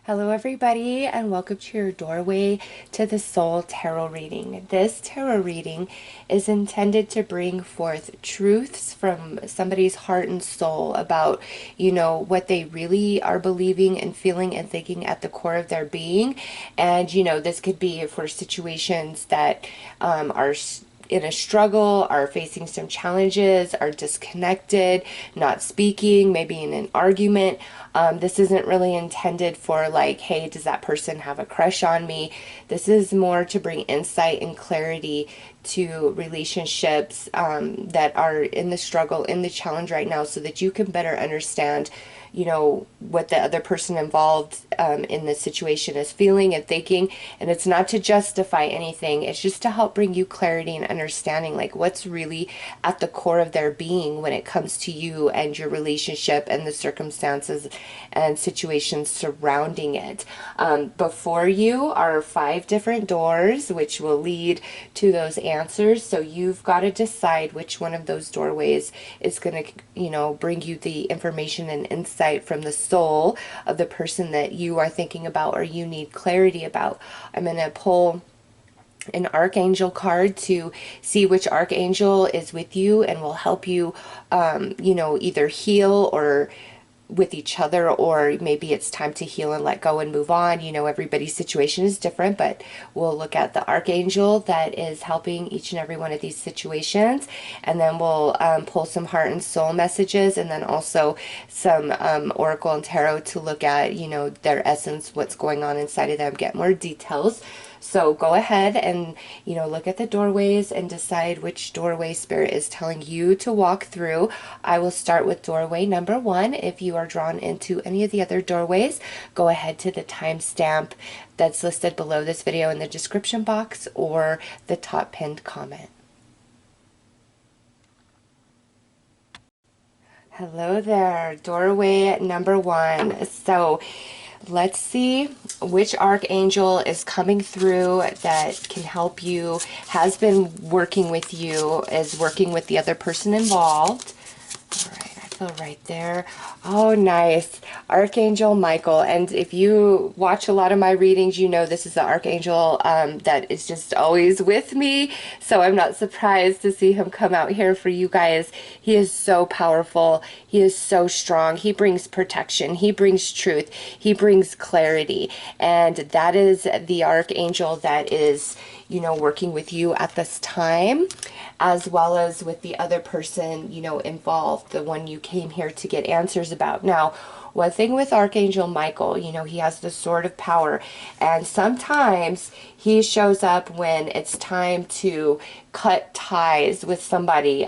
Hello everybody, and welcome to your Doorway to the Soul tarot reading. This tarot reading is intended to bring forth truths from somebody's heart and soul about, what they really are believing and feeling and thinking at the core of their being. And, this could be for situations that are in a struggle, are facing some challenges, are disconnected, not speaking, maybe in an argument. This isn't really intended for like, hey, does that person have a crush on me? This is more to bring insight and clarity to relationships that are in the struggle, in the challenge right now, so that you can better understand what the other person involved in the situation is feeling and thinking. And it's not to justify anything, it's just to help bring you clarity and understanding, like what's really at the core of their being when it comes to you and your relationship and the circumstances and situations surrounding it. Before you are 5 different doors which will lead to those answers, so you've got to decide which one of those doorways is going to bring you the information and insight from the soul of the person that you are thinking about or you need clarity about. I'm going to pull an archangel card to see which archangel is with you and will help you either heal or with each other, or maybe it's time to heal and let go and move on. Everybody's situation is different, but we'll look at the archangel that is helping each and every one of these situations, and then we'll pull some heart and soul messages, and then also some oracle and tarot to look at their essence, what's going on inside of them, get more details. So go ahead and, look at the doorways and decide which doorway Spirit is telling you to walk through. I will start with doorway number 1. If you are drawn into any of the other doorways, go ahead to the timestamp that's listed below this video in the description box or the top pinned comment. Hello there, doorway number 1. So let's see which archangel is coming through that can help you, has been working with you, is working with the other person involved. All right, I feel right there. Oh, nice. Archangel Michael. And if you watch a lot of my readings, this is the archangel that is just always with me. So I'm not surprised to see him come out here for you guys. He is so powerful. He is so strong. He brings protection. He brings truth. He brings clarity. And that is the archangel that is, working with you at this time, as well as with the other person, involved, the one you came here to get answers about. Now, one thing with Archangel Michael, he has the sword of power, and sometimes he shows up when it's time to cut ties with somebody,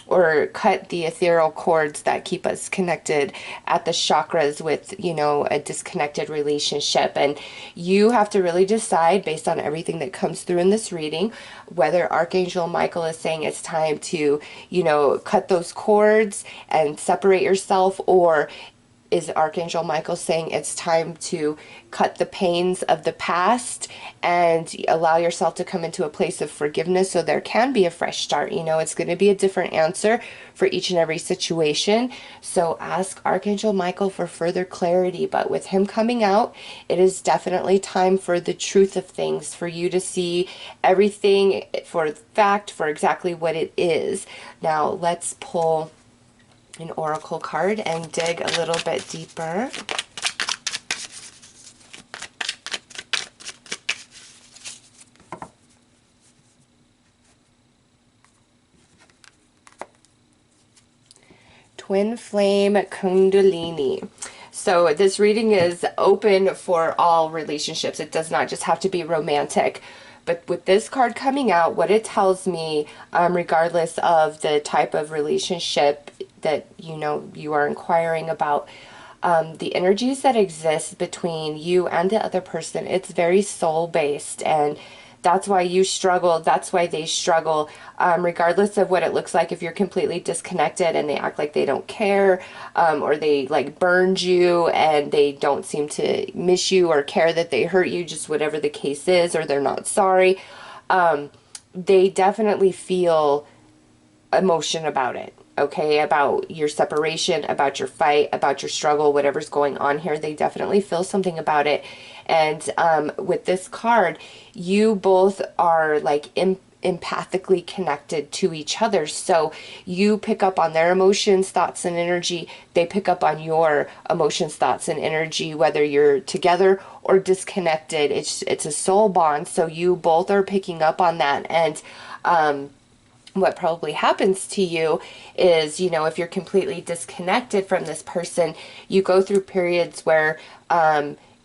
or cut the ethereal cords that keep us connected at the chakras with, a disconnected relationship. And you have to really decide, based on everything that comes through in this reading, whether Archangel Michael is saying it's time to, cut those cords and separate yourself, or is Archangel Michael saying it's time to cut the pains of the past and allow yourself to come into a place of forgiveness so there can be a fresh start. It's going to be a different answer for each and every situation. So ask Archangel Michael for further clarity. But with him coming out, it is definitely time for the truth of things, for you to see everything for fact, for exactly what it is. Now let's pull an oracle card and dig a little bit deeper. Twin Flame Kundalini. So this reading is open for all relationships. It does not just have to be romantic. But with this card coming out, what it tells me, regardless of the type of relationship that you are inquiring about, the energies that exist between you and the other person, it's very soul-based, and that's why you struggle, that's why they struggle, regardless of what it looks like. If you're completely disconnected and they act like they don't care, or they like burned you and they don't seem to miss you or care that they hurt you, just whatever the case is, or they're not sorry, they definitely feel emotion about it. okay, about your separation, about your fight, about your struggle, whatever's going on here. They definitely feel something about it. And with this card, you both are like empathically connected to each other. So you pick up on their emotions, thoughts, and energy. They pick up on your emotions, thoughts, and energy, whether you're together or disconnected. It's a soul bond. So you both are picking up on that. And what probably happens to you is, you know, if you're completely disconnected from this person, you go through periods where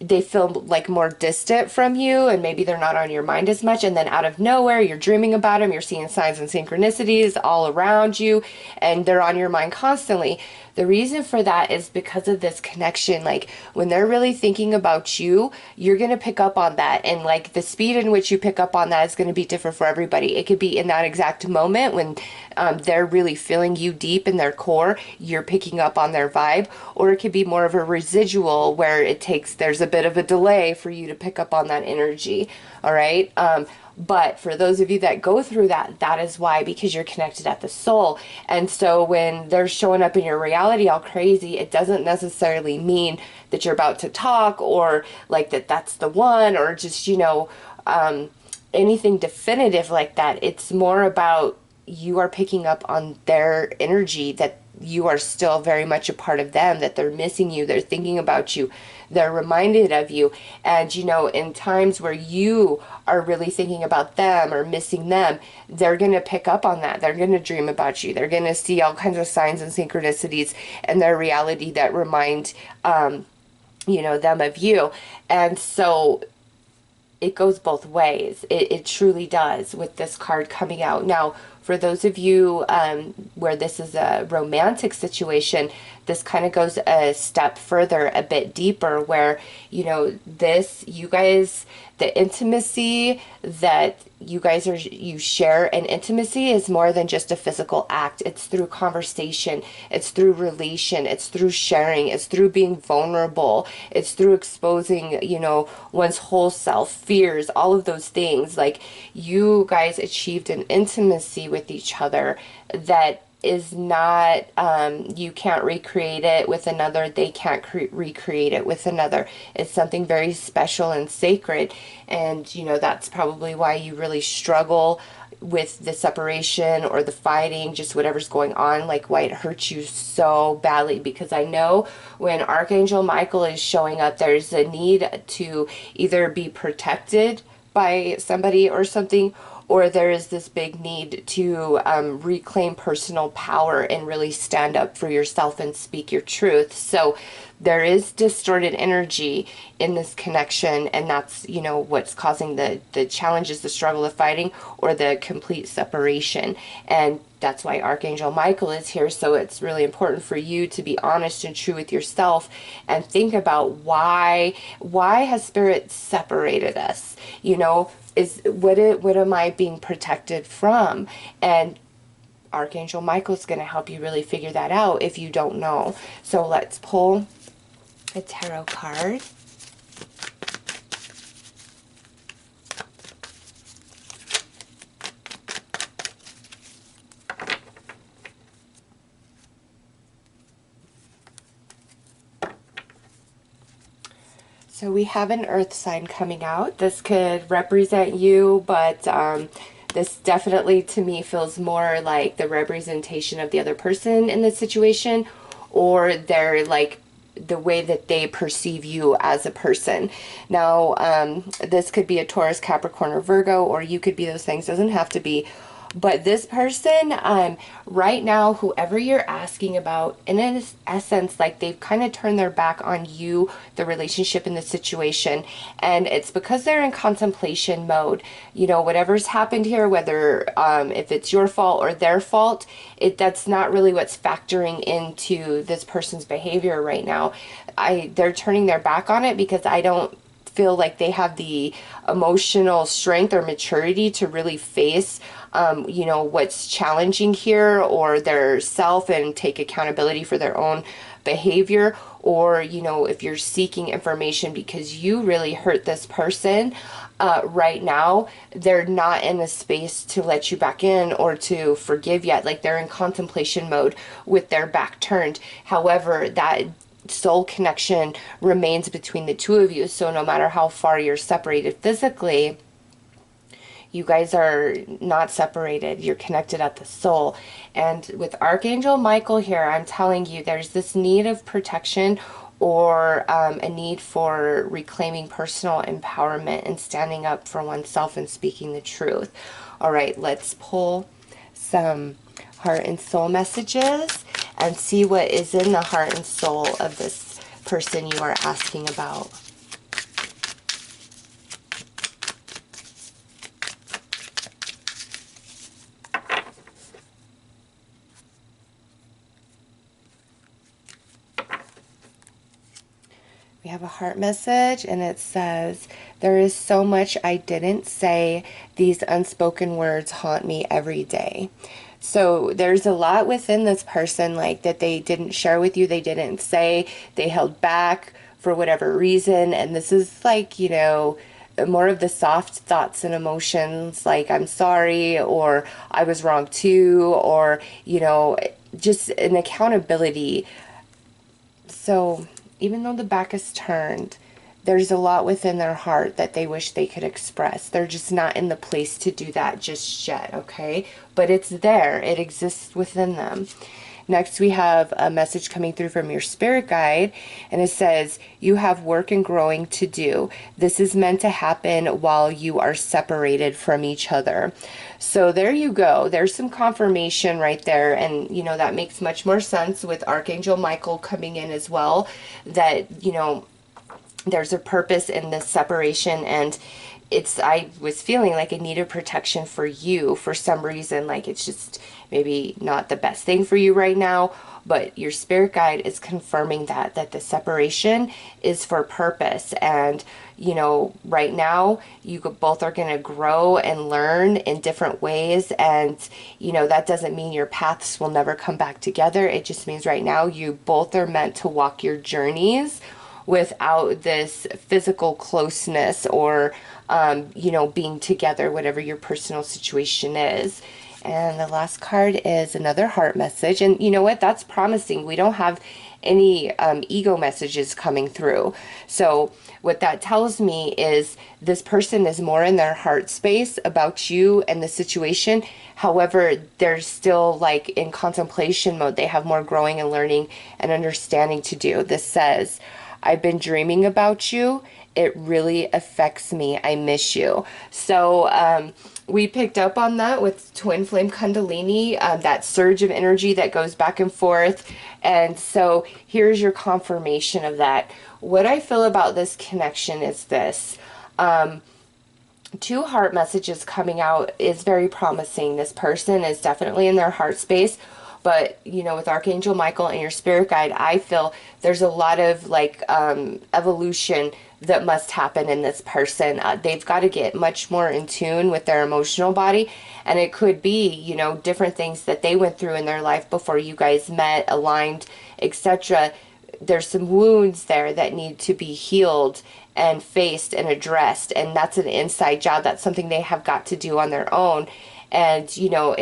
they feel like more distant from you, and maybe they're not on your mind as much, and then out of nowhere you're dreaming about them, you're seeing signs and synchronicities all around you, and they're on your mind constantly. The reason for that is because of this connection. Like when they're really thinking about you, you're going to pick up on that. And like the speed in which you pick up on that is going to be different for everybody. It could be in that exact moment when they're really feeling you deep in their core, you're picking up on their vibe, or it could be more of a residual where there's a bit of a delay for you to pick up on that energy. All right. But for those of you that go through that, that is why, because you're connected at the soul. And so when they're showing up in your reality all crazy, it doesn't necessarily mean that you're about to talk, or like that's the one, or just, you know, anything definitive like that. It's more about you are picking up on their energy, that you are still very much a part of them, that they're missing you, they're thinking about you, they're reminded of you. And, you know, in times where you are really thinking about them or missing them, they're going to pick up on that. They're going to dream about you. They're going to see all kinds of signs and synchronicities in their reality that remind, you know, them of you. And so it goes both ways. It truly does with this card coming out. Now, for those of you where this is a romantic situation, this kind of goes a step further, a bit deeper, where, you know, you guys, the intimacy that you share, and intimacy is more than just a physical act. It's through conversation, it's through relation, it's through sharing, it's through being vulnerable, it's through exposing, you know, one's whole self, fears, all of those things. Like, you guys achieved an intimacy with each other that is not, you can't recreate it with another, they can't recreate it with another. It's something very special and sacred. And, you know, that's probably why you really struggle with the separation or the fighting, just whatever's going on, like why it hurts you so badly. Because I know when Archangel Michael is showing up, there's a need to either be protected by somebody or something, or there is this big need to reclaim personal power and really stand up for yourself and speak your truth. So there is distorted energy in this connection, and that's, you know, what's causing the challenges, the struggle, the fighting, or the complete separation. And that's why Archangel Michael is here. So it's really important for you to be honest and true with yourself and think about why has Spirit separated us? You know, what am I being protected from? And Archangel Michael is going to help you really figure that out if you don't know. So let's pull a tarot card. So we have an earth sign coming out. This could represent you, but this definitely to me feels more like the representation of the other person in this situation, or they're like the way that they perceive you as a person. Now, this could be a Taurus, Capricorn, or Virgo, or you could be those things. Doesn't have to be. But this person, right now, whoever you're asking about, in essence, like they've kind of turned their back on you, the relationship, and the situation. And it's because they're in contemplation mode. You know, whatever's happened here, whether if it's your fault or their fault, that's not really what's factoring into this person's behavior right now. They're turning their back on it because I don't feel like they have the emotional strength or maturity to really face you know, what's challenging here, or their self, and take accountability for their own behavior, or, you know, if you're seeking information because you really hurt this person, right now, they're not in a space to let you back in or to forgive yet. Like, they're in contemplation mode with their back turned. However, that soul connection remains between the two of you. So no matter how far you're separated physically, you guys are not separated. You're connected at the soul. And with Archangel Michael here, I'm telling you, there's this need of protection, or a need for reclaiming personal empowerment and standing up for oneself and speaking the truth. All right, let's pull some heart and soul messages and see what is in the heart and soul of this person you are asking about. We have a heart message, and it says, there is so much I didn't say. These unspoken words haunt me every day. So there's a lot within this person, like, that they didn't share with you, they didn't say, they held back for whatever reason. And this is like, you know, more of the soft thoughts and emotions, like, I'm sorry, or I was wrong too, or, you know, just an accountability. So even though the back is turned, there's a lot within their heart that they wish they could express. They're just not in the place to do that just yet, okay? But it's there. It exists within them. Next, we have a message coming through from your spirit guide, and it says, you have work and growing to do. This is meant to happen while you are separated from each other. So there you go. There's some confirmation right there, and, you know, that makes much more sense with Archangel Michael coming in as well, that, you know, there's a purpose in this separation. And I was feeling like a need of protection for you for some reason. Like, it's just maybe not the best thing for you right now, but your spirit guide is confirming that the separation is for purpose. And, you know, right now you both are going to grow and learn in different ways. And, you know, that doesn't mean your paths will never come back together. It just means right now you both are meant to walk your journeys without this physical closeness, or, you know, being together, whatever your personal situation is. And the last card is another heart message. And you know what? That's promising. We don't have any ego messages coming through. So what that tells me is this person is more in their heart space about you and the situation. However, they're still like in contemplation mode. They have more growing and learning and understanding to do. This says, I've been dreaming about you. It really affects me. I miss you. So we picked up on that with Twin Flame Kundalini, that surge of energy that goes back and forth. And so here's your confirmation of that. What I feel about this connection is this. Two heart messages coming out is very promising. This person is definitely in their heart space. But, you know, with Archangel Michael and your spirit guide, I feel there's a lot of, like, evolution that must happen in this person. They've got to get much more in tune with their emotional body. And it could be, you know, different things that they went through in their life before you guys met, aligned, etc. There's some wounds there that need to be healed and faced and addressed. And that's an inside job. That's something they have got to do on their own. And, you know,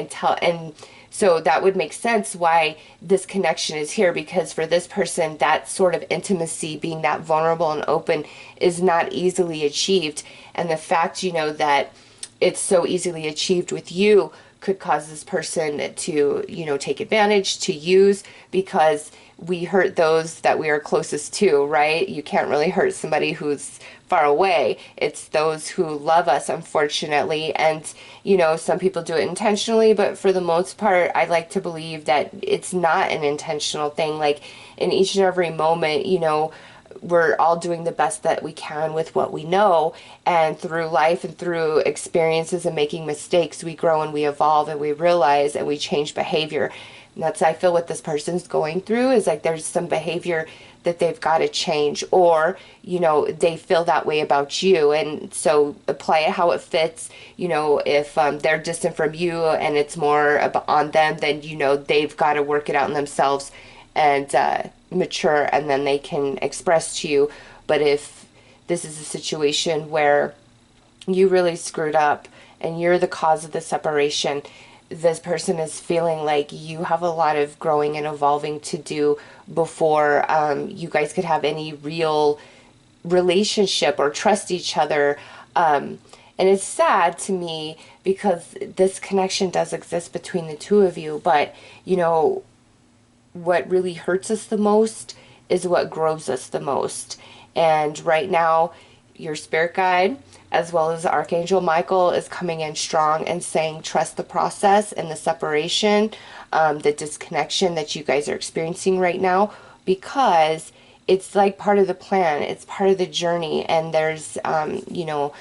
so that would make sense why this connection is here, because for this person, that sort of intimacy, being that vulnerable and open, is not easily achieved. And the fact, you know, that it's so easily achieved with you could cause this person to, you know, take advantage, to use, because we hurt those that we are closest to, right? You can't really hurt somebody who's far away. It's those who love us, unfortunately. And, you know, some people do it intentionally, but for the most part, I like to believe that it's not an intentional thing. Like, in each and every moment, you know, we're all doing the best that we can with what we know, and through life and through experiences and making mistakes, we grow and we evolve and we realize and we change behavior. And that's, I feel, what this person's going through is like there's some behavior that they've got to change, or, you know, they feel that way about you. And so apply it how it fits. You know, if they're distant from you and it's more on them, then, you know, they've got to work it out in themselves and mature, and then they can express to you. But if this is a situation where you really screwed up and you're the cause of the separation, this person is feeling like you have a lot of growing and evolving to do before you guys could have any real relationship or trust each other. And it's sad to me because this connection does exist between the two of you, but you know, what really hurts us the most is what grows us the most. And right now, your spirit guide, as well as Archangel Michael, is coming in strong and saying, trust the process and the separation, the disconnection that you guys are experiencing right now, because it's like part of the plan, it's part of the journey, and there's, you know,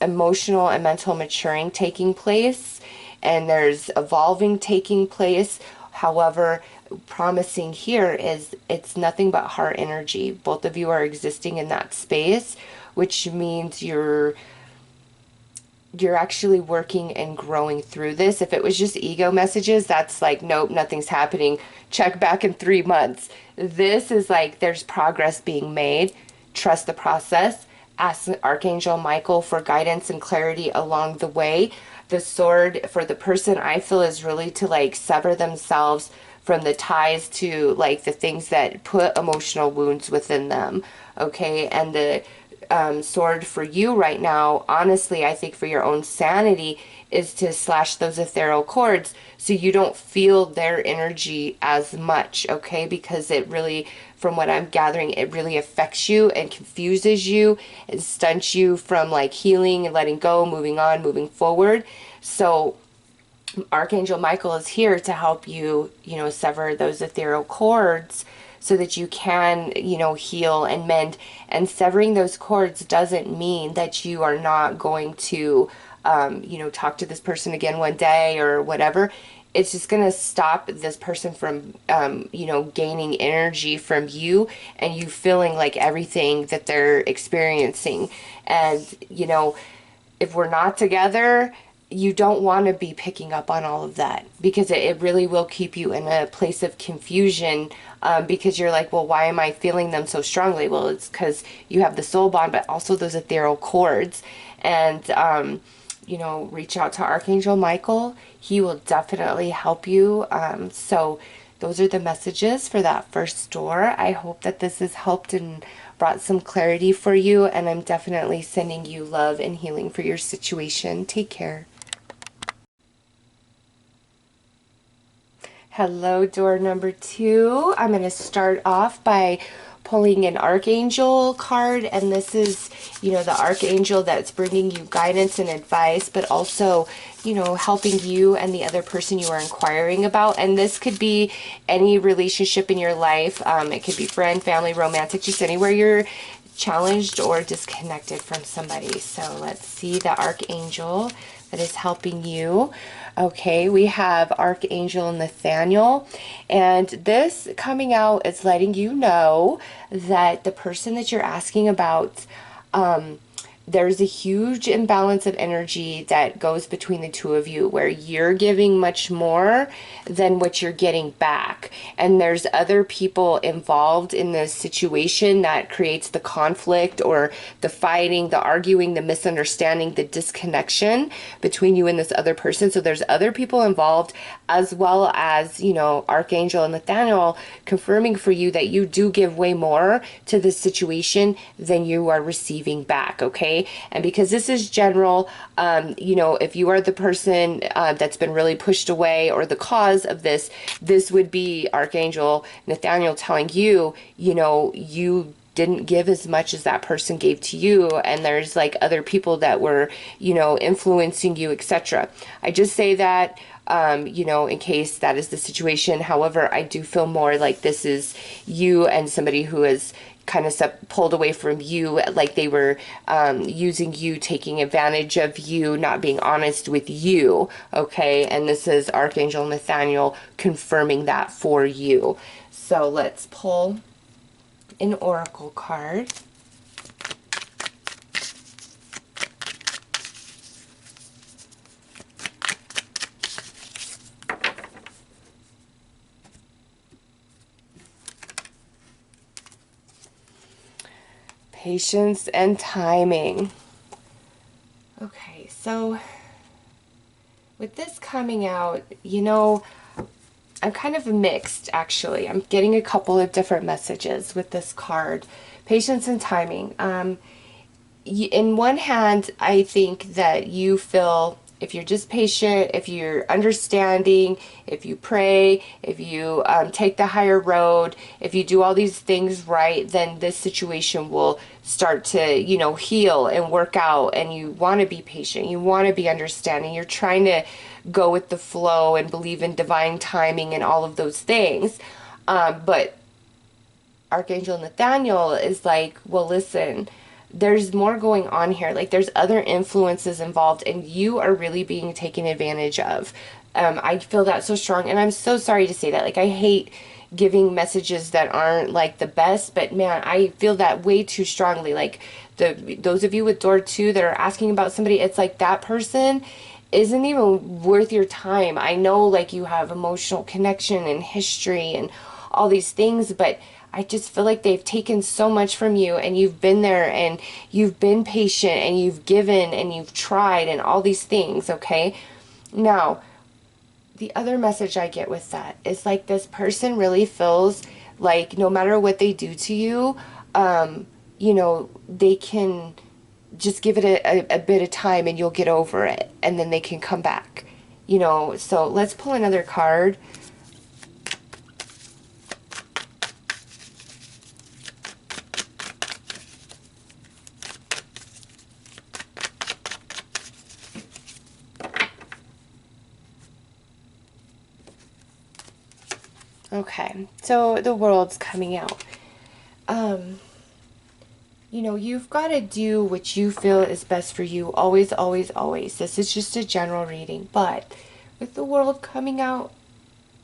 emotional and mental maturing taking place, and there's evolving taking place. However, promising here is it's nothing but heart energy. Both of you are existing in that space, which means you're actually working and growing through this. If it was just ego messages, that's like, nope, nothing's happening. Check back in 3 months. This is like there's progress being made. Trust the process. Ask Archangel Michael for guidance and clarity along the way. The sword for the person, I feel, is really to like sever themselves from the ties to like the things that put emotional wounds within them. Okay. And the sword for you right now, honestly, I think for your own sanity, is to slash those ethereal cords so you don't feel their energy as much, okay? Because it really, from what I'm gathering, it really affects you and confuses you and stunts you from like healing and letting go, moving on, moving forward. So Archangel Michael is here to help you, you know, sever those ethereal cords so that you can, you know, heal and mend. And severing those cords doesn't mean that you are not going to, you know, talk to this person again one day or whatever. It's just going to stop this person from, you know, gaining energy from you and you feeling like everything that they're experiencing. And, you know, if we're not together, you don't want to be picking up on all of that because it really will keep you in a place of confusion, because you're like, well, why am I feeling them so strongly? Well, it's because you have the soul bond, but also those ethereal cords. And, you know, reach out to Archangel Michael. He will definitely help you. So those are the messages for that first door. I hope that this has helped and brought some clarity for you, and I'm definitely sending you love and healing for your situation. Take care. Hello, door number 2. I'm going to start off by pulling an archangel card, and this is, you know, the archangel that's bringing you guidance and advice, but also, you know, helping you and the other person you are inquiring about. And this could be any relationship in your life. It could be friend, family, romantic, just anywhere you're challenged or disconnected from somebody. So let's see the archangel that is helping you. Okay, we have Archangel Nathaniel, and this coming out is letting you know that the person that you're asking about, there's a huge imbalance of energy that goes between the two of you where you're giving much more than what you're getting back. And there's other people involved in this situation that creates the conflict or the fighting, the arguing, the misunderstanding, the disconnection between you and this other person. So there's other people involved, as well as, you know, Archangel Nathaniel confirming for you that you do give way more to this situation than you are receiving back, okay? And because this is general, you know, if you are the person that's been really pushed away or the cause of this, this would be Archangel Nathaniel telling you, you know, you didn't give as much as that person gave to you, and there's like other people that were, you know, influencing you, etc. I just say that, you know, in case that is the situation. However, I do feel more like this is you and somebody who is kind of pulled away from you, like they were using you, taking advantage of you, not being honest with you, okay? And this is Archangel Nathaniel confirming that for you. So let's pull an oracle card. Patience and timing. Okay, so with this coming out, you know, I'm kind of mixed, actually. I'm getting a couple of different messages with this card. Patience and timing. In one hand, I think that you feel if you're just patient, if you're understanding, if you pray, if you take the higher road, if you do all these things right, then this situation will start to, you know, heal and work out. And you want to be patient. You want to be understanding. You're trying to go with the flow and believe in divine timing and all of those things. But Archangel Nathaniel is like, well, listen, there's more going on here. Like, there's other influences involved, and you are really being taken advantage of. I feel that so strong, and I'm so sorry to say that. Like, I hate giving messages that aren't like the best, but man, I feel that way too strongly. Like, those of you with door 2 that are asking about somebody, it's like that person isn't even worth your time. I know, like, you have emotional connection and history and all these things, but I just feel like they've taken so much from you, and you've been there and you've been patient and you've given and you've tried and all these things, okay? Now, the other message I get with that is like this person really feels like no matter what they do to you, you know, they can just give it a bit of time and you'll get over it, and then they can come back, you know. So let's pull another card. Okay, so the world's coming out. You know, you've got to do what you feel is best for you. Always, always, always. This is just a general reading. But with the world coming out,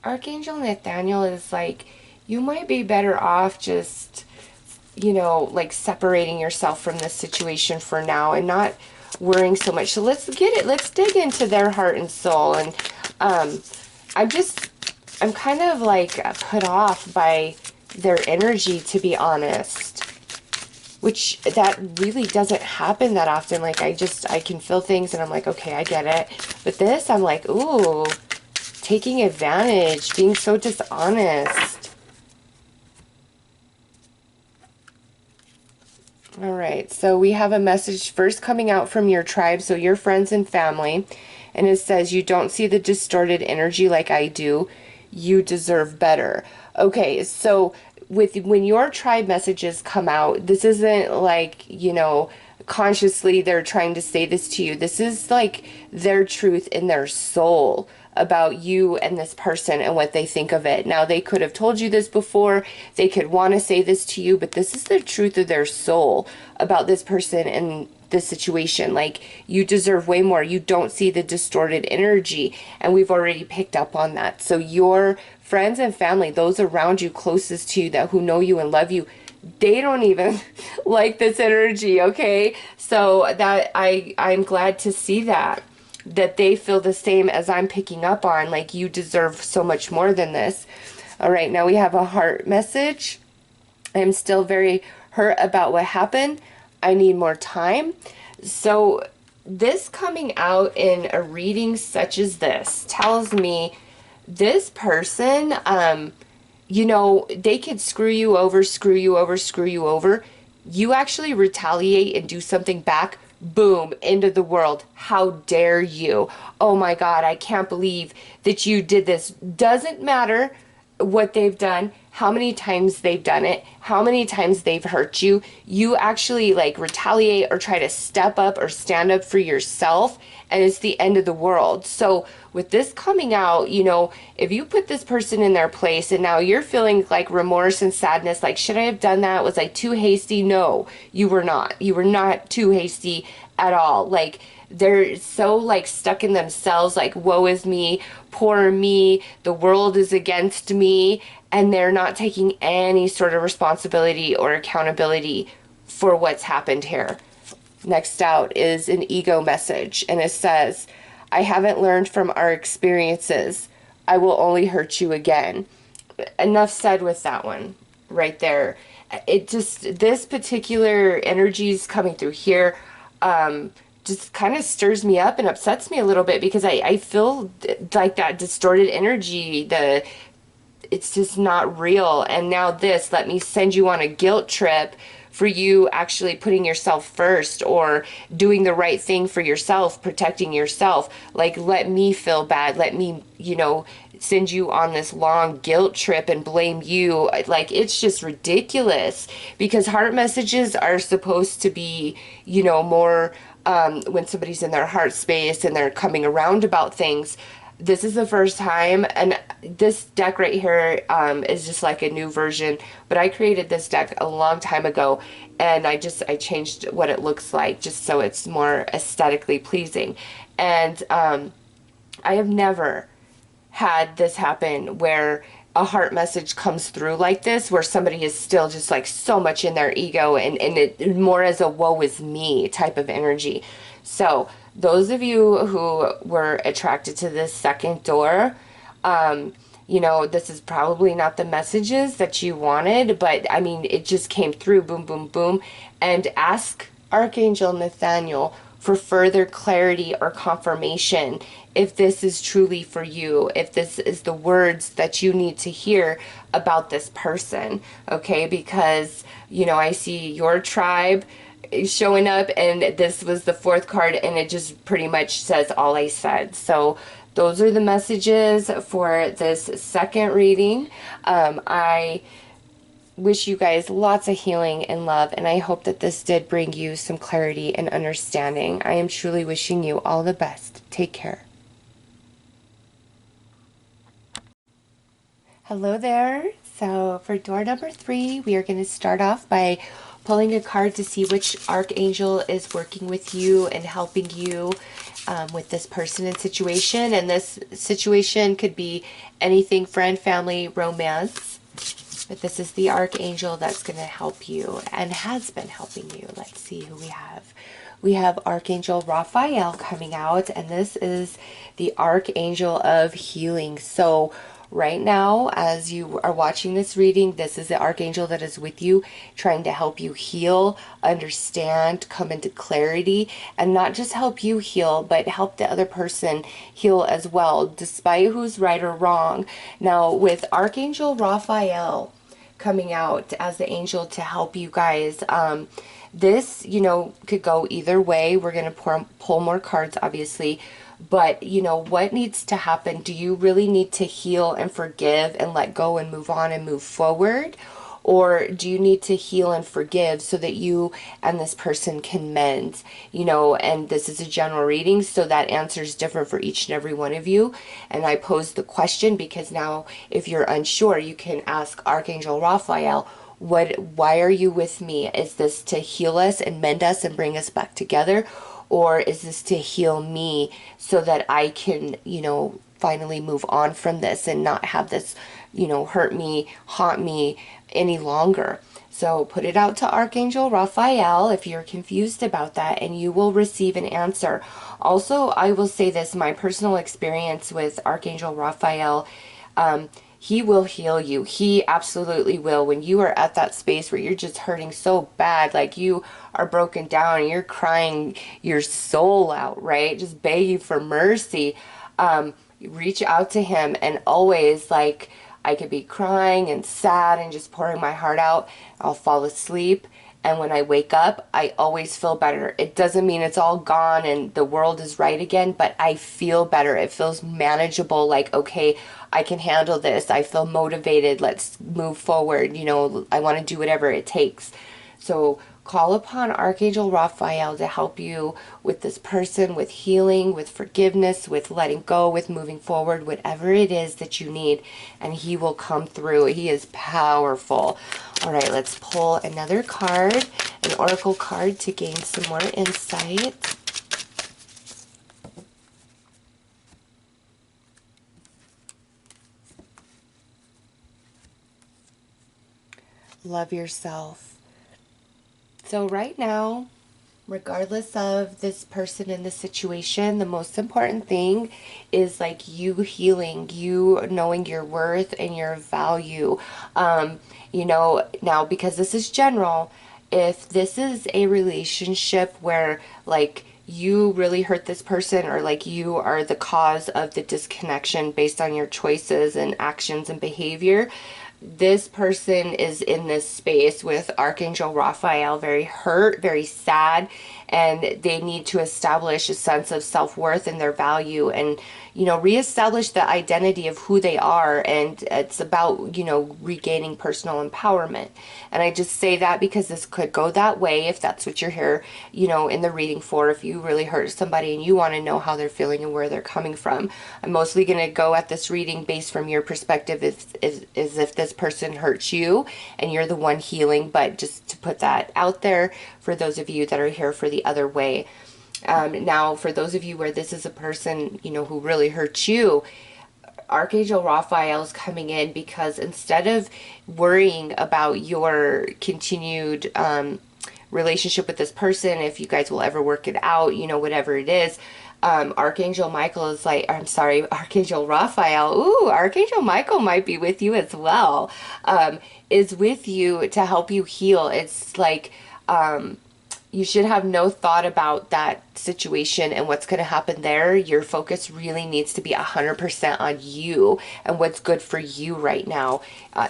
Archangel Nathaniel is like, you might be better off just, you know, like separating yourself from this situation for now and not worrying so much. So let's get it. Let's dig into their heart and soul. And I'm kind of like put off by their energy, to be honest, which that really doesn't happen that often. Like, I can feel things and I'm like, okay, I get it. But this, I'm like, ooh, taking advantage, being so dishonest. All right, so we have a message first coming out from your tribe, so your friends and family, and it says, you don't see the distorted energy like I do. You deserve better. Okay, so when your tribe messages come out, this isn't like, you know, consciously they're trying to say this to you. This is like their truth in their soul about you and this person and what they think of it. Now, they could have told you this before. They could want to say this to you, but this is the truth of their soul about this person and this situation. Like, you deserve way more. You don't see the distorted energy, and we've already picked up on that. So your friends and family, those around you closest to you, that who know you and love you, they don't even like this energy, okay? So that I'm glad to see that they feel the same as I'm picking up on. Like, you deserve so much more than this. All right, now we have a heart message. I'm still very hurt about what happened. I need more time. So this coming out in a reading such as this tells me this person, you know, they could screw you over, screw you over, screw you over. You actually retaliate and do something back. Boom, end of the world. How dare you? Oh my God, I can't believe that you did this. Doesn't matter what they've done, how many times they've done it, how many times they've hurt you. You actually like retaliate or try to step up or stand up for yourself, and it's the end of the world. So with this coming out, you know, if you put this person in their place and now you're feeling like remorse and sadness, like, should I have done that? Was I too hasty? No, you were not. You were not too hasty at all. Like, they're so like stuck in themselves, like, woe is me, poor me, the world is against me, and they're not taking any sort of responsibility or accountability for what's happened here. Next out is an ego message, and it says, I haven't learned from our experiences. I will only hurt you again. Enough said with that one right there. it just, this particular energy is coming through here, just kind of stirs me up and upsets me a little bit, because I feel like that distorted energy, it's just not real. And now this, let me send you on a guilt trip for you actually putting yourself first, or doing the right thing for yourself, protecting yourself. Like, let me feel bad. Let me, send you on this long guilt trip and blame you. Like, it's just ridiculous, because heart messages are supposed to be, more when somebody's in their heart space and they're coming around about things. This is the first time, and this deck right here is just like a new version, but I created this deck a long time ago, and I changed what it looks like just so it's more aesthetically pleasing. And I have never had this happen where a heart message comes through like this, where somebody is still just like so much in their ego, and it more as a woe is me type of energy. So those of you who were attracted to this second door, this is probably not the messages that you wanted, but I mean, it just came through, boom, boom, boom. And ask Archangel Nathaniel for further clarity or confirmation if this is truly for you, if this is the words that you need to hear about this person, okay? Because, I see your tribe showing up, and this was the fourth card, and it just pretty much says all I said. So those are the messages for this second reading. I wish you guys lots of healing and love, and I hope that this did bring you some clarity and understanding. I am truly wishing you all the best. Take care. Hello there. So for door number 3, we are going to start off by pulling a card to see which archangel is working with you and helping you with this person and situation. And this situation could be anything: friend, family, romance. But this is the archangel that's going to help you and has been helping you. Let's see who we have. We have Archangel Raphael coming out, and this is the archangel of healing. So right now, as you are watching this reading, this is the archangel that is with you, trying to help you heal, understand, come into clarity, and not just help you heal, but help the other person heal as well, despite who's right or wrong. Now, with Archangel Raphael coming out as the angel to help you guys, this, could go either way. We're going to pull more cards, obviously. But, what needs to happen? Do you really need to heal and forgive and let go and move on and move forward? Or do you need to heal and forgive so that you and this person can mend? And this is a general reading, so that answer is different for each and every one of you. And I posed the question because now, if you're unsure, you can ask Archangel Raphael, why are you with me? Is this to heal us and mend us and bring us back together? Or is this to heal me so that I can, finally move on from this and not have this, hurt me, haunt me any longer? So put it out to Archangel Raphael if you're confused about that, and you will receive an answer. Also, I will say this, my personal experience with Archangel Raphael, he will heal you. He absolutely will. When you are at that space where you're just hurting so bad, like you are broken down and you're crying your soul out, right? Just begging for mercy. Reach out to him, and always, like, I could be crying and sad and just pouring my heart out. I'll fall asleep, and when I wake up, I always feel better. It doesn't mean it's all gone and the world is right again, but I feel better. It feels manageable, like, okay, I can handle this. I feel motivated. Let's move forward. I want to do whatever it takes. So call upon Archangel Raphael to help you with this person, with healing, with forgiveness, with letting go, with moving forward, whatever it is that you need, and he will come through. He is powerful. All right, let's pull another card, an oracle card, to gain some more insight. Love yourself. So right now, Regardless of this person in this situation, the most important thing is like you healing, you knowing your worth and your value. Now because this is general, if this is a relationship where like you really hurt this person, or like you are the cause of the disconnection based on your choices and actions and behavior, this person is in this space with Archangel Raphael, very hurt, very sad, and they need to establish a sense of self-worth and their value, and reestablish the identity of who they are. And it's about regaining personal empowerment. And I just say that because this could go that way if that's what you're here in the reading for. If you really hurt somebody and you want to know how they're feeling and where they're coming from, I'm mostly going to go at this reading based from your perspective, as if this person hurts you and you're the one healing. But just to put that out there for those of you that are here for the other way. Now, for those of you where this is a person, who really hurts you, Archangel Raphael is coming in because instead of worrying about your continued relationship with this person, if you guys will ever work it out, whatever it is, Archangel Michael is like, I'm sorry, Archangel Raphael, ooh, Archangel Michael might be with you as well, is with you to help you heal. It's like, you should have no thought about that situation and what's going to happen there. Your focus really needs to be 100% on you and what's good for you right now.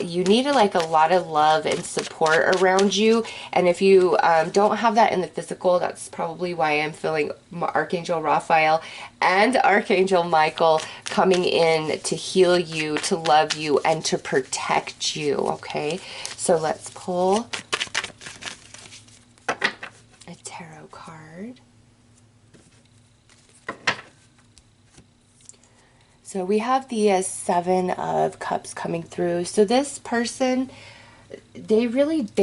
You need a lot of love and support around you. And if you don't have that in the physical, that's probably why I'm feeling Archangel Raphael and Archangel Michael coming in to heal you, to love you, and to protect you. Okay, so let's pull a tarot card. So we have the Seven of Cups coming through. So this person, they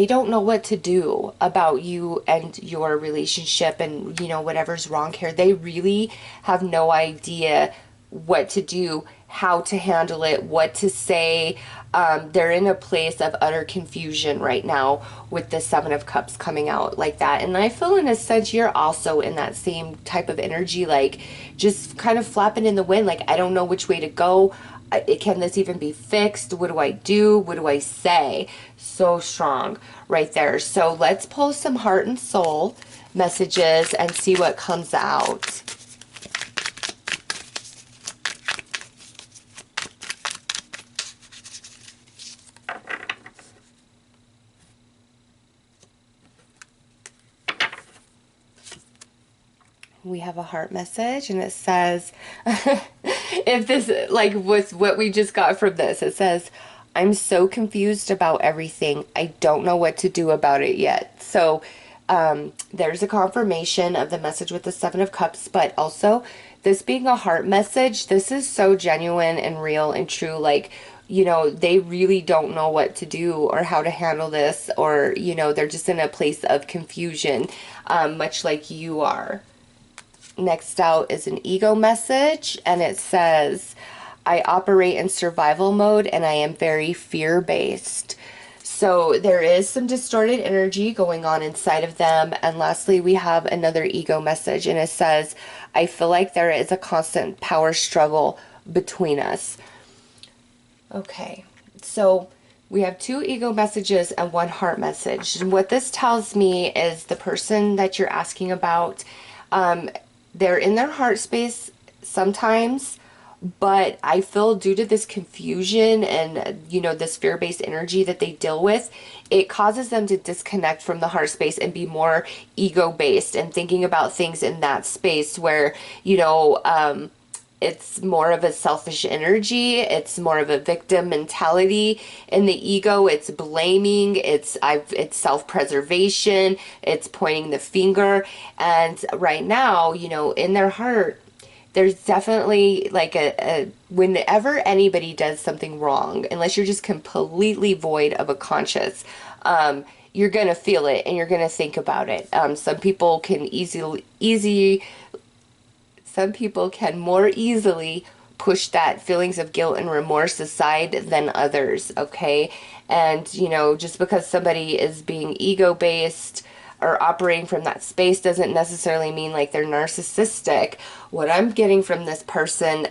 don't know what to do about you and your relationship and, whatever's wrong here. They really have no idea what to do, how to handle it, what to say. They're in a place of utter confusion right now with the Seven of Cups coming out like that. And I feel in a sense you're also in that same type of energy, like just kind of flapping in the wind, like I don't know which way to go. Can this even be fixed? What do I do? What do I say? So strong right there. So let's pull some heart and soul messages and see what comes out. We have a heart message, and it says, if this, like, with what we just got from this, it says, I'm so confused about everything. I don't know what to do about it yet. So there's a confirmation of the message with the Seven of Cups, but also this being a heart message, this is so genuine and real and true. Like, they really don't know what to do or how to handle this, or, they're just in a place of confusion, much like you are. Next out is an ego message, and it says, I operate in survival mode and I am very fear-based. So there is some distorted energy going on inside of them. And lastly, we have another ego message, and it says, I feel like there is a constant power struggle between us. Okay, so we have two ego messages and one heart message. And what this tells me is the person that you're asking about, they're in their heart space sometimes, but I feel due to this confusion and, this fear-based energy that they deal with, it causes them to disconnect from the heart space and be more ego-based and thinking about things in that space where, it's more of a selfish energy. It's more of a victim mentality. In the ego, it's blaming, it's self-preservation, it's pointing the finger. And right now, in their heart, there's definitely like whenever anybody does something wrong, unless you're just completely void of a conscience, you're going to feel it and you're going to think about it. Some people can more easily push that feelings of guilt and remorse aside than others, okay? And, just because somebody is being ego-based, are operating from that space doesn't necessarily mean like they're narcissistic. What I'm getting from this person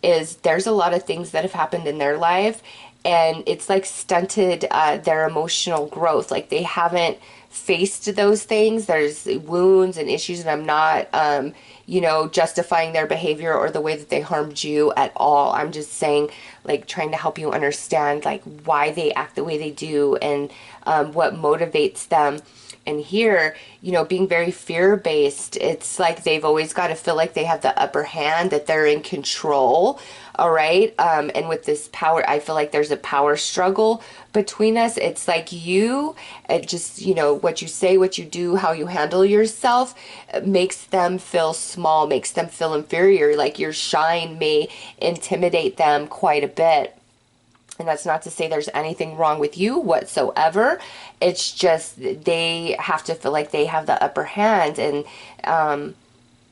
is there's a lot of things that have happened in their life, and it's like stunted their emotional growth. Like they haven't faced those things. There's wounds and issues, and I'm not justifying their behavior or the way that they harmed you at all. I'm just saying, like, trying to help you understand like why they act the way they do, and what motivates them. And here, being very fear-based, it's like they've always got to feel like they have the upper hand, that they're in control, all right? And with this power, I feel like there's a power struggle between us. It's like what you say, what you do, how you handle yourself makes them feel small, makes them feel inferior. Like your shine may intimidate them quite a bit. And that's not to say there's anything wrong with you whatsoever. It's just they have to feel like they have the upper hand.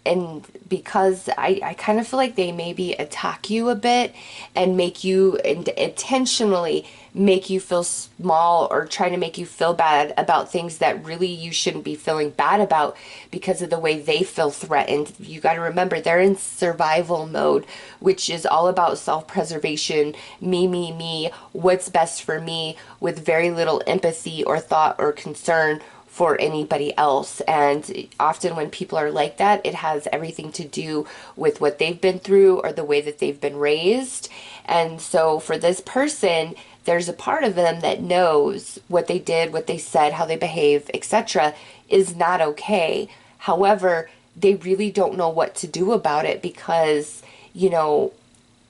And because I kind of feel like they maybe attack you a bit and make you intentionally make you feel small, or trying to make you feel bad about things that really you shouldn't be feeling bad about because of the way they feel threatened. You got to remember, they're in survival mode, which is all about self-preservation, me, what's best for me, with very little empathy or thought or concern for anybody else. And often when people are like that, it has everything to do with what they've been through or the way that they've been raised. And so for this person, there's a part of them that knows what they did, what they said, how they behave, etc. is not okay. However, they really don't know what to do about it because,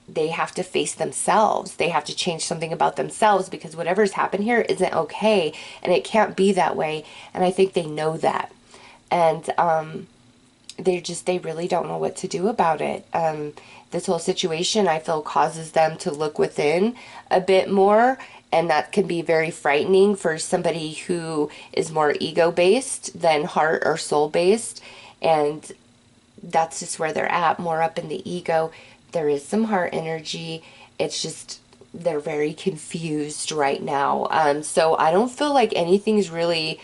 they have to face themselves. They have to change something about themselves because whatever's happened here isn't okay, and it can't be that way. And I think they know that. And they really don't know what to do about it. This whole situation, I feel, causes them to look within a bit more, and that can be very frightening for somebody who is more ego-based than heart or soul-based. And that's just where they're at, more up in the ego. There is some heart energy. It's just they're very confused right now. So I don't feel like anything's really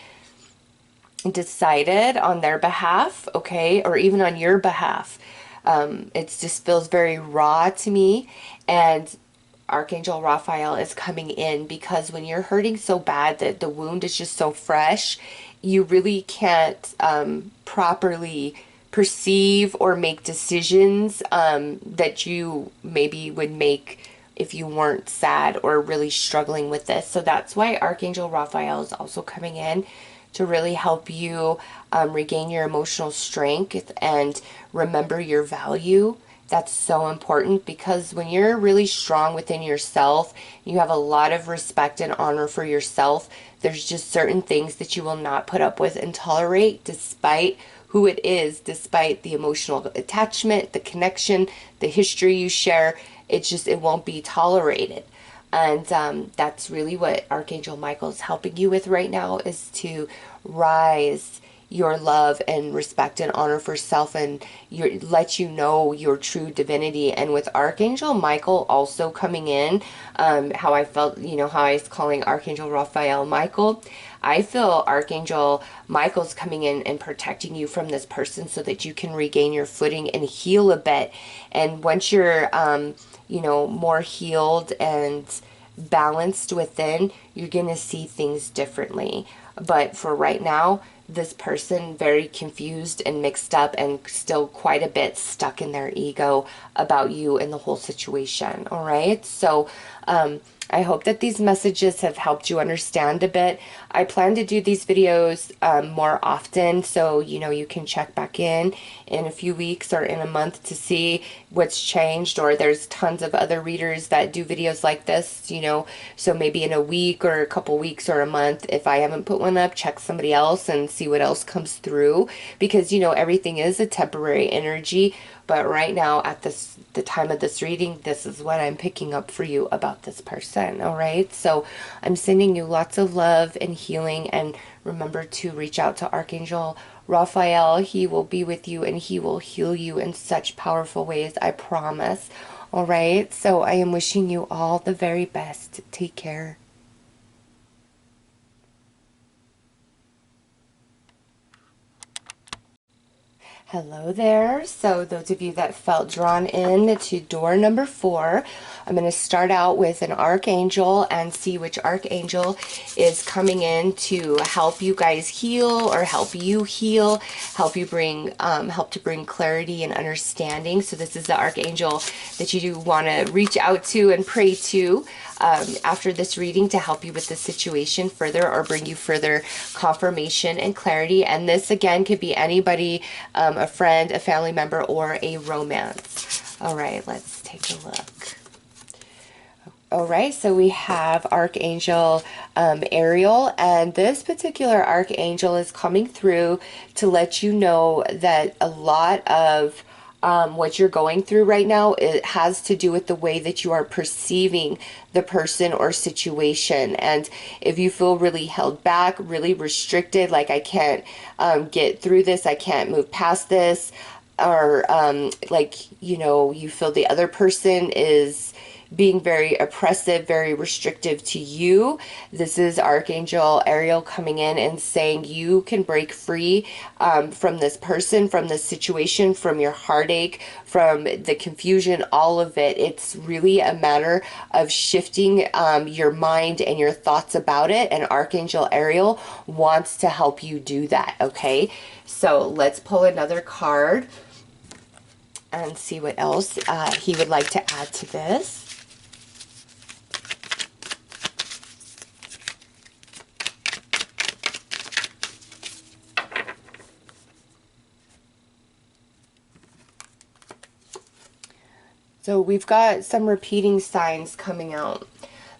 decided on their behalf, okay, or even on your behalf. It just feels very raw to me. And Archangel Raphael is coming in because when you're hurting so bad that the wound is just so fresh, you really can't properly perceive or make decisions that you maybe would make if you weren't sad or really struggling with this. So that's why Archangel Raphael is also coming in to really help you regain your emotional strength and remember your value. That's so important because when you're really strong within yourself, you have a lot of respect and honor for yourself. There's just certain things that you will not put up with and tolerate despite who it is, despite the emotional attachment, the connection, the history you share. It won't be tolerated. And that's really what Archangel Michael is helping you with right now, is to rise your love and respect and honor for self, and let you know your true divinity. And with Archangel Michael also coming in, how I felt, how I was calling Archangel Raphael Michael, I feel Archangel Michael's coming in and protecting you from this person so that you can regain your footing and heal a bit. And once you're, more healed and balanced within, you're going to see things differently. But for right now, this person very confused and mixed up and still quite a bit stuck in their ego about you and the whole situation. All right. So, I hope that these messages have helped you understand a bit. I plan to do these videos more often, so you can check back in a few weeks or in a month to see what's changed, or there's tons of other readers that do videos like this, so maybe in a week or a couple weeks or a month, if I haven't put one up, check somebody else and see what else comes through, because everything is a temporary energy. But right now, at the time of this reading, this is what I'm picking up for you about this person, all right? So I'm sending you lots of love and healing, and remember to reach out to Archangel Raphael. He will be with you, and he will heal you in such powerful ways, I promise, all right? So I am wishing you all the very best. Take care. Hello there. So those of you that felt drawn in to door number 4, I'm going to start out with an archangel and see which archangel is coming in to help you guys heal or help you heal, help you bring help to bring clarity and understanding. So this is the archangel that you do want to reach out to and pray to after this reading to help you with the situation further or bring you further confirmation and clarity. And this again could be anybody, a friend, a family member, or a romance. All right, let's take a look. All right, so we have Archangel Ariel, and this particular Archangel is coming through to let you know that a lot of what you're going through right now, it has to do with the way that you are perceiving the person or situation. And if you feel really held back, really restricted, like I can't get through this, I can't move past this, or like, you know, you feel the other person is being very oppressive, very restrictive to you, this is Archangel Ariel coming in and saying you can break free from this person, from this situation, from your heartache, from the confusion, all of it. It's really a matter of shifting your mind and your thoughts about it, and Archangel Ariel wants to help you do that, okay? So let's pull another card and see what else he would like to add to this. So we've got some repeating signs coming out.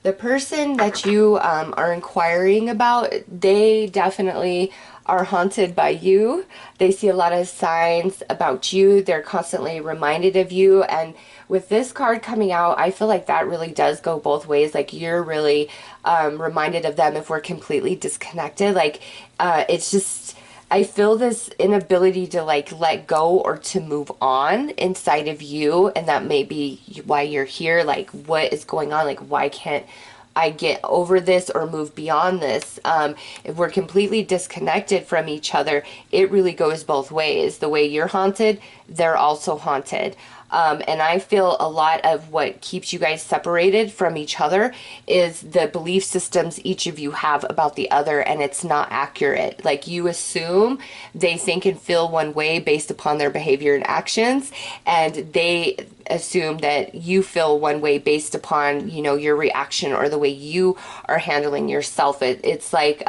The person that you are inquiring about, they definitely are haunted by you. They see a lot of signs about you. They're constantly reminded of you. And with this card coming out, I feel like that really does go both ways. Like you're really reminded of them if we're completely disconnected. Like it's just... I feel this inability to like let go or to move on inside of you, and that may be why you're here. Like, what is going on? Like, why can't I get over this or move beyond this? If we're completely disconnected from each other, it really goes both ways. The way you're haunted, they're also haunted. And I feel a lot of what keeps you guys separated from each other is the belief systems each of you have about the other, and it's not accurate. Like you assume they think and feel one way based upon their behavior and actions, and they assume that you feel one way based upon, you know, your reaction or the way you are handling yourself. It's like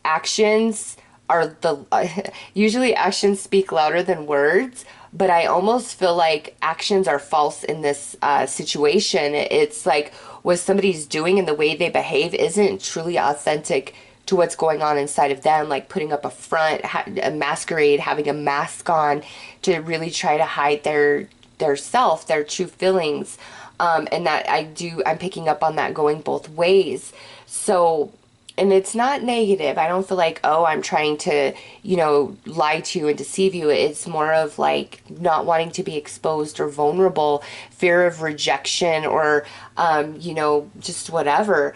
actions are the usually actions speak louder than words, but I almost feel like actions are false in this situation. It's like what somebody's doing and the way they behave isn't truly authentic to what's going on inside of them, like putting up a front, a masquerade, having a mask on to really try to hide their self, their true feelings. And that I'm picking up on that going both ways. So, and it's not negative. I don't feel like, oh, I'm trying to, you know, lie to you and deceive you. It's more of like not wanting to be exposed or vulnerable, fear of rejection, or, you know, just whatever.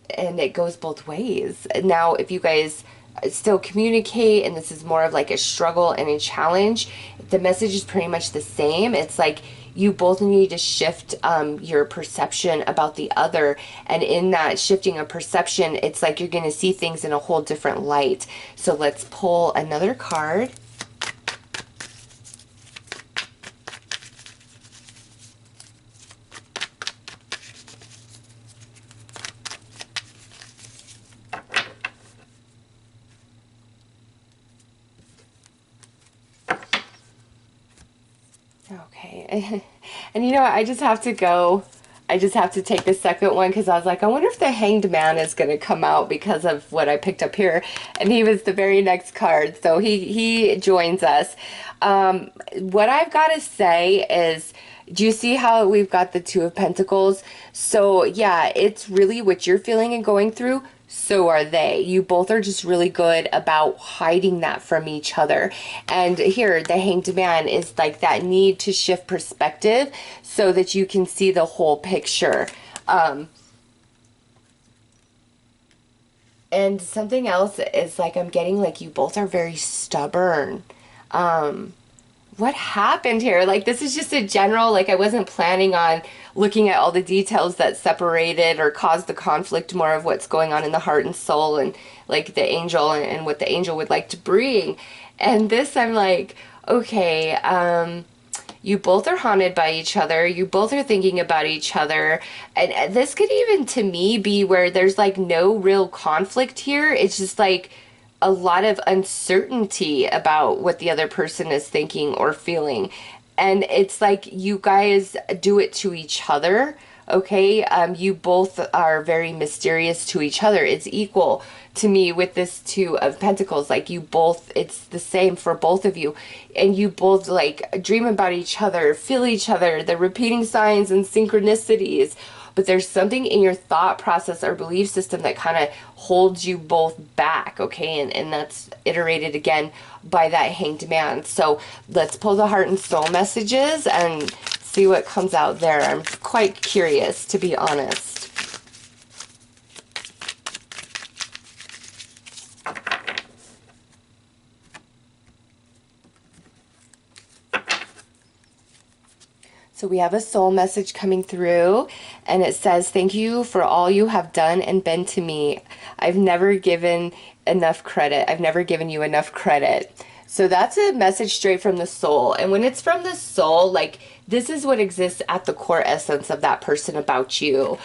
And it goes both ways. Now, if you guys still communicate and this is more of like a struggle and a challenge, the message is pretty much the same. It's like you both need to shift your perception about the other, and in that shifting of perception, it's like you're going to see things in a whole different light. So let's pull another card. Okay. And you know what? I just have to go. I just have to take the second one because I was like, I wonder if the Hanged Man is going to come out because of what I picked up here. And he was the very next card. So he joins us. What I've got to say is, do you see how we've got the Two of Pentacles? So yeah, it's really what you're feeling and going through. So are they. You both are just really good about hiding that from each other. And here, the Hanged Man is like that need to shift perspective so that you can see the whole picture. And something else is like I'm getting like you both are very stubborn. What happened here? Like, this is just a general, like, I wasn't planning on looking at all the details that separated or caused the conflict, more of what's going on in the heart and soul, and like the angel, and what the angel would like to bring. And this, I'm like, okay, you both are haunted by each other. You both are thinking about each other. And this could even, to me, be where there's like no real conflict here. It's just like a lot of uncertainty about what the other person is thinking or feeling. And it's like you guys do it to each other. Okay, you both are very mysterious to each other. It's equal to me with this Two of Pentacles. Like, you both, it's the same for both of you. And you both like dream about each other, feel each other, the repeating signs and synchronicities. But there's something in your thought process or belief system that kind of holds you both back, okay? And that's iterated again by that Hanged Man. So let's pull the heart and soul messages and see what comes out there. I'm quite curious, to be honest. So we have a soul message coming through, and it says, "Thank you for all you have done and been to me. I've never given enough credit. I've never given you enough credit." So that's a message straight from the soul. And when it's from the soul, like, this is what exists at the core essence of that person about you.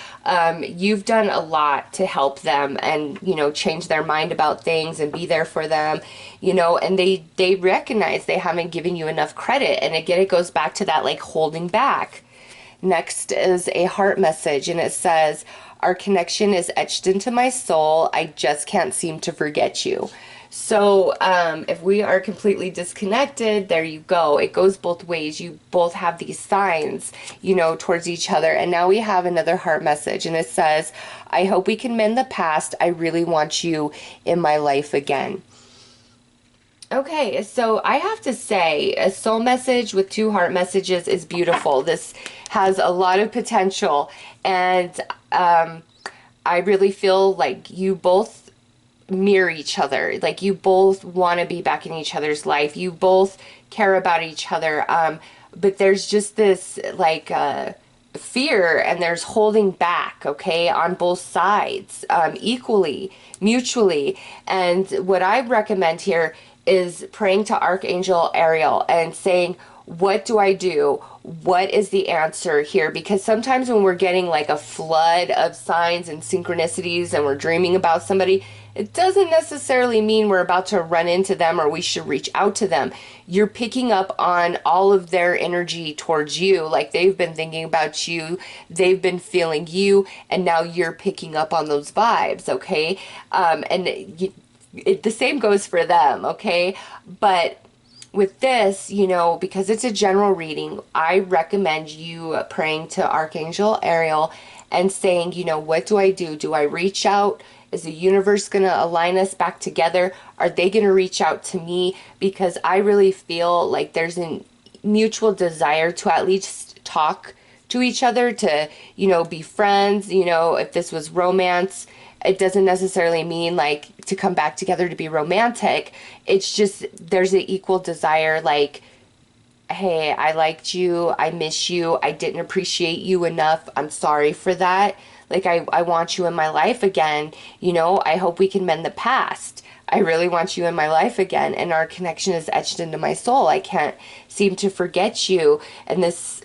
You've done a lot to help them and, you know, change their mind about things and be there for them, you know, and they recognize they haven't given you enough credit. And again, it goes back to that, like, holding back. Next is a heart message, and it says, "Our connection is etched into my soul. I just can't seem to forget you." So if we are completely disconnected, there you go. It goes both ways. You both have these signs, you know, towards each other. And now we have another heart message, and it says, "I hope we can mend the past. I really want you in my life again." Okay, so I have to say, a soul message with two heart messages is beautiful. This has a lot of potential, and I really feel like you both mirror each other. Like, you both want to be back in each other's life. You both care about each other. But there's just this, like, fear, and there's holding back, okay, on both sides, equally, mutually. And what I recommend here is praying to Archangel Ariel and saying, "What do I do? What is the answer here?" Because sometimes when we're getting like a flood of signs and synchronicities and we're dreaming about somebody, it doesn't necessarily mean we're about to run into them or we should reach out to them. You're picking up on all of their energy towards you. Like, they've been thinking about you, they've been feeling you, and now you're picking up on those vibes, okay? The same goes for them, okay? But with this, you know, because it's a general reading, I recommend you praying to Archangel Ariel and saying, you know, what do I do? Do I reach out? Is the universe going to align us back together? Are they going to reach out to me? Because I really feel like there's a mutual desire to at least talk to each other, to, you know, be friends. You know, if this was romance, it doesn't necessarily mean like to come back together to be romantic. It's just there's an equal desire, like, hey, I liked you, I miss you, I didn't appreciate you enough, I'm sorry for that. Like, I want you in my life again. You know, I hope we can mend the past. I really want you in my life again, and our connection is etched into my soul. I can't seem to forget you. And this,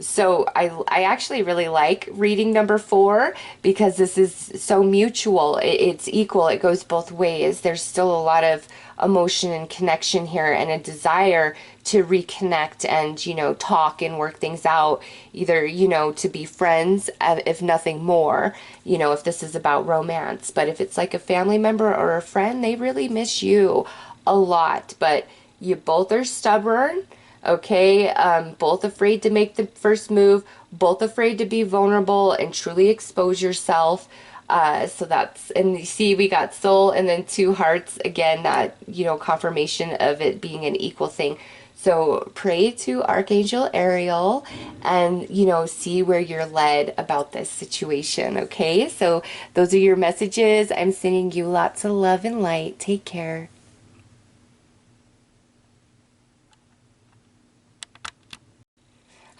so I actually really like reading number 4 because this is so mutual. It's equal. It goes both ways. There's still a lot of emotion and connection here, and a desire to reconnect and, you know, talk and work things out, either, you know, to be friends, if nothing more, you know, if this is about romance. But if it's like a family member or a friend, they really miss you a lot. But you both are stubborn, okay? Both afraid to make the first move, both afraid to be vulnerable and truly expose yourself. So that's, and you see, we got soul and then 2 hearts. Again, that, you know, confirmation of it being an equal thing. So pray to Archangel Ariel and, you know, see where you're led about this situation, okay? So those are your messages. I'm sending you lots of love and light. Take care.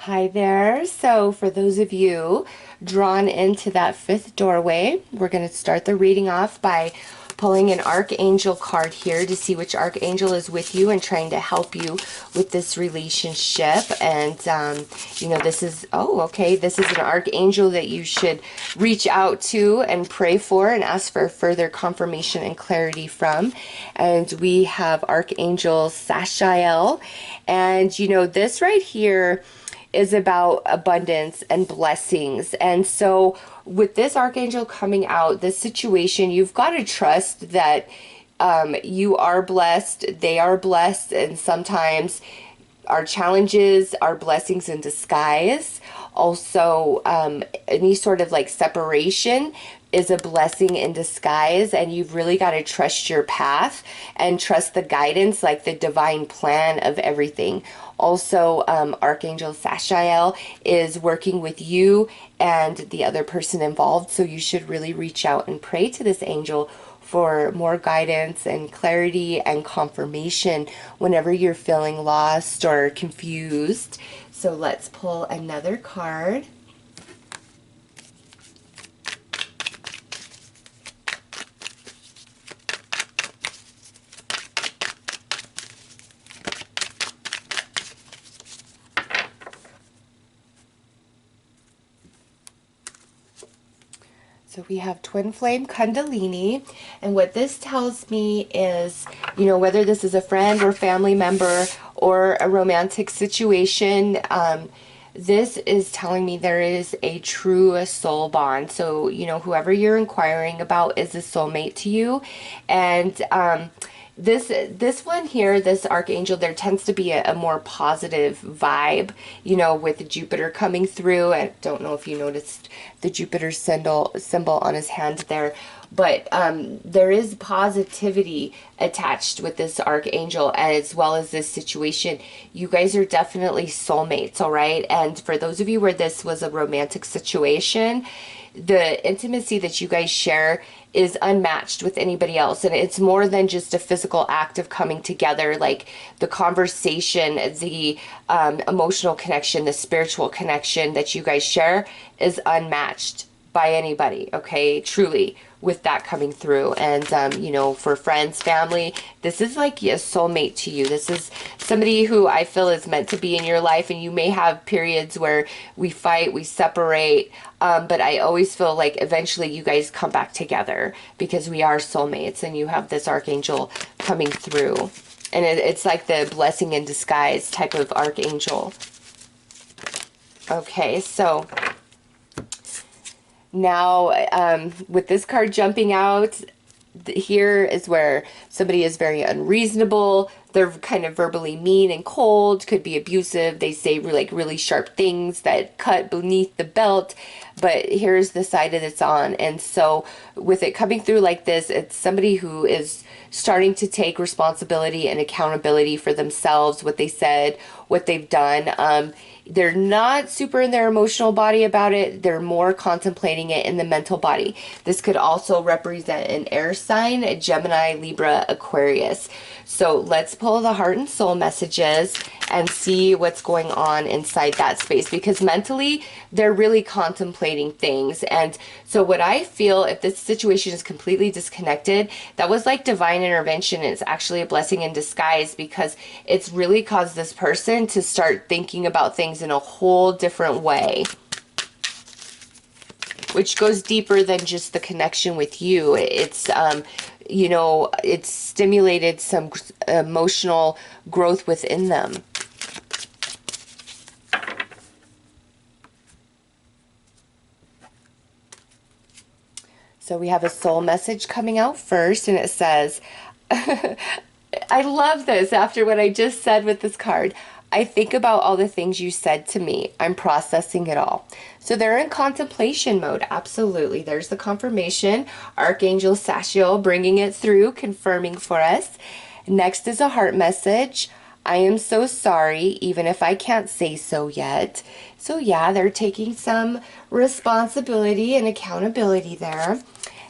Hi there. So for those of you drawn into that fifth doorway, we're going to start the reading off by pulling an archangel card here to see which archangel is with you and trying to help you with this relationship. And this is, this is an archangel that you should reach out to and pray for and ask for further confirmation and clarity from. And we have Archangel Sashael. And this right here is about abundance and blessings. And so with this archangel coming out, this situation, you've got to trust that you are blessed, they are blessed, and sometimes our challenges are blessings in disguise. Also, any sort of like separation is a blessing in disguise, and you've really got to trust your path and trust the guidance, like the divine plan of everything. Also, Archangel Sashael is working with you and the other person involved, so you should really reach out and pray to this angel for more guidance and clarity and confirmation whenever you're feeling lost or confused. So let's pull another card. So we have Twin Flame Kundalini, and what this tells me is, whether this is a friend or family member or a romantic situation, this is telling me there is a true soul bond. So, whoever you're inquiring about is a soulmate to you. And this one here, this archangel, there tends to be a more positive vibe, with Jupiter coming through. I don't know if you noticed the Jupiter symbol on his hand there, but there is positivity attached with this archangel as well as this situation. You guys are definitely soulmates, all right? And for those of you where this was a romantic situation, the intimacy that you guys share is unmatched with anybody else, and it's more than just a physical act of coming together. Like the conversation, the emotional connection, the spiritual connection that you guys share is unmatched by anybody, okay? Truly, with that coming through. And for friends, family, this is like a soulmate to you. This is somebody who I feel is meant to be in your life, and you may have periods where we fight, we separate, but I always feel like eventually you guys come back together because we are soulmates, and you have this archangel coming through. And it's like the blessing in disguise type of archangel. Okay, so now, with this card jumping out, here is where somebody is very unreasonable. They're kind of verbally mean and cold, could be abusive. They say really sharp things that cut beneath the belt, but here's the side that it's on. And so with it coming through like this, it's somebody who is starting to take responsibility and accountability for themselves, what they said, what they've done. They're not super in their emotional body about it. They're more contemplating it in the mental body. This could also represent an air sign, a Gemini, Libra, Aquarius. So let's pull the heart and soul messages and see what's going on inside that space, because mentally they're really contemplating things. And so what I feel, if this situation is completely disconnected, that was like divine intervention. It's actually a blessing in disguise, because it's really caused this person to start thinking about things in a whole different way, which goes deeper than just the connection with you. It's it's stimulated some emotional growth within them. So we have a soul message coming out first, and it says, I love this after what I just said with this card. I think about all the things you said to me. I'm processing it all. So they're in contemplation mode. Absolutely. There's the confirmation. Archangel Sashiel bringing it through, confirming for us. Next is a heart message. I am so sorry, even if I can't say so yet. So yeah, they're taking some responsibility and accountability there.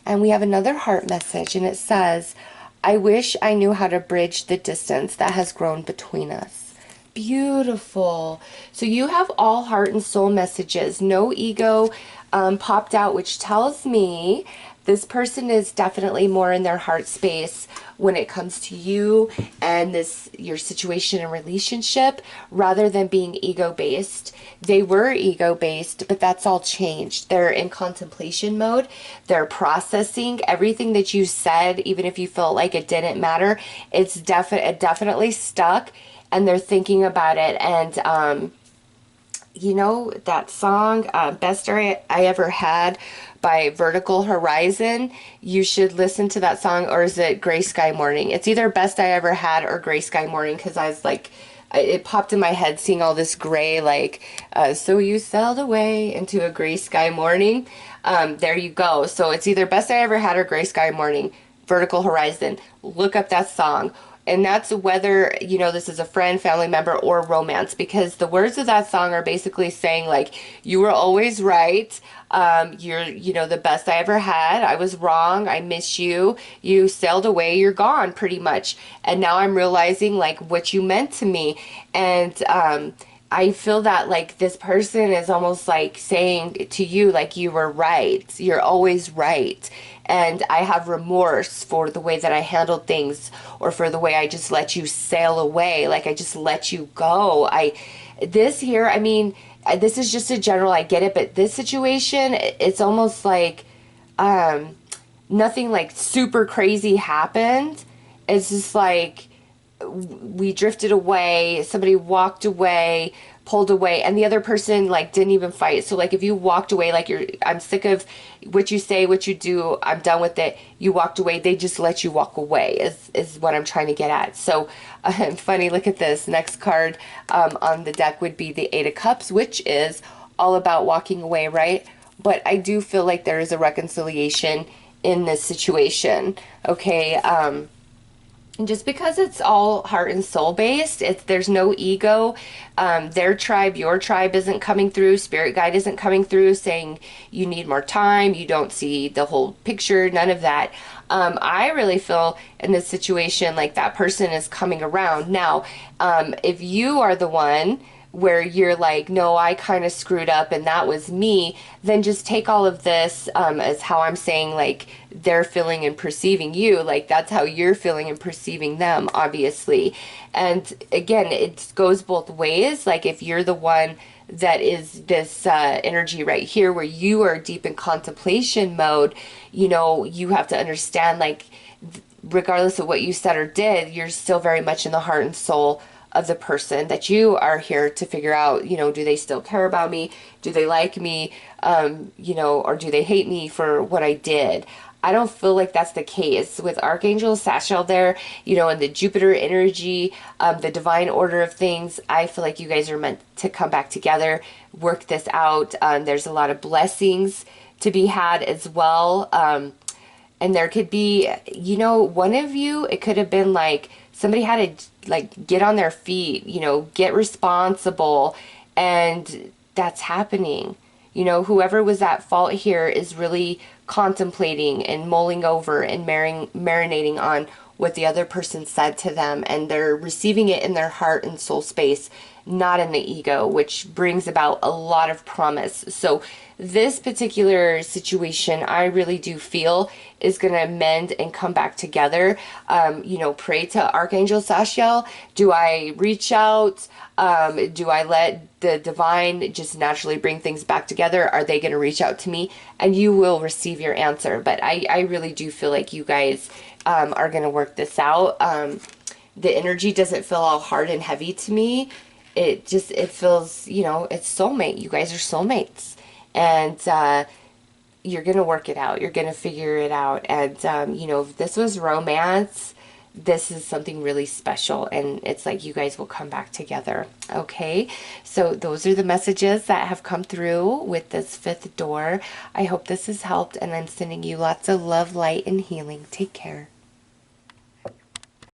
And we have another heart message, and it says, I wish I knew how to bridge the distance that has grown between us. Beautiful. So you have all heart and soul messages. No ego popped out, which tells me this person is definitely more in their heart space when it comes to you and this your situation and relationship rather than being ego based. They were ego based, but that's all changed. They're in contemplation mode. They're processing everything that you said, even if you felt like it didn't matter. It's definitely stuck, and they're thinking about it. And you know that song, Best I Ever Had by Vertical Horizon? You should listen to that song. Or is it Gray Sky Morning? It's either Best I Ever Had or Gray Sky Morning, because I was like, it popped in my head seeing all this gray, like, so you sailed away into a gray sky morning. There you go. So it's either Best I Ever Had or Gray Sky Morning, Vertical Horizon. Look up that song. And that's whether, you know, this is a friend, family member, or romance, because the words of that song are basically saying, like, you were always right. You're, you know, the best I ever had. I was wrong. I miss you. You sailed away. You're gone, pretty much. And now I'm realizing, like, what you meant to me. And, I feel that like this person is almost like saying to you, like, you were right. You're always right. And I have remorse for the way that I handled things, or for the way I just let you sail away. Like, I just let you go. This here, I mean, this is just a general, I get it, but this situation, it's almost like, nothing like super crazy happened. It's just like, we drifted away, somebody walked away, pulled away, and the other person like didn't even fight. So like if you walked away, like I'm sick of what you say, what you do, I'm done with it, you walked away, they just let you walk away, is what I'm trying to get at. So funny, look at this next card on the deck would be the Eight of Cups, which is all about walking away, right? But I do feel like there is a reconciliation in this situation. Okay, and just because it's all heart and soul based, there's no ego. Their tribe, your tribe isn't coming through. Spirit guide isn't coming through saying you need more time. You don't see the whole picture. None of that. I really feel in this situation like that person is coming around. Now, if you are the one where you're like, no, I kind of screwed up and that was me, then just take all of this as how I'm saying, like, they're feeling and perceiving you. Like, that's how you're feeling and perceiving them, obviously. And again, it goes both ways. Like, if you're the one that is this energy right here where you are deep in contemplation mode, you know, you have to understand, like, regardless of what you said or did, you're still very much in the heart and soul of the person that you are here to figure out, you know, do they still care about me? Do they like me? You know, or do they hate me for what I did? I don't feel like that's the case. With Archangel Sachiel there, you know, and the Jupiter energy, the divine order of things, I feel like you guys are meant to come back together, work this out. There's a lot of blessings to be had as well. And there could be, you know, one of you, it could have been like somebody had to like get on their feet, you know, get responsible, and that's happening. You know, whoever was at fault here is really contemplating and mulling over and marinating on what the other person said to them, and they're receiving it in their heart and soul space, not in the ego, which brings about a lot of promise. So this particular situation, I really do feel is going to mend and come back together. You know, pray to Archangel Sachiel. Do I reach out? Do I let the divine just naturally bring things back together? Are they going to reach out to me? And you will receive your answer. But I really do feel like you guys are going to work this out. The energy doesn't feel all hard and heavy to me. It feels, you know, it's soulmate. You guys are soulmates. And you're going to work it out. You're going to figure it out. And, you know, if this was romance, this is something really special. And it's like you guys will come back together. Okay? So those are the messages that have come through with this fifth door. I hope this has helped. And I'm sending you lots of love, light, and healing. Take care.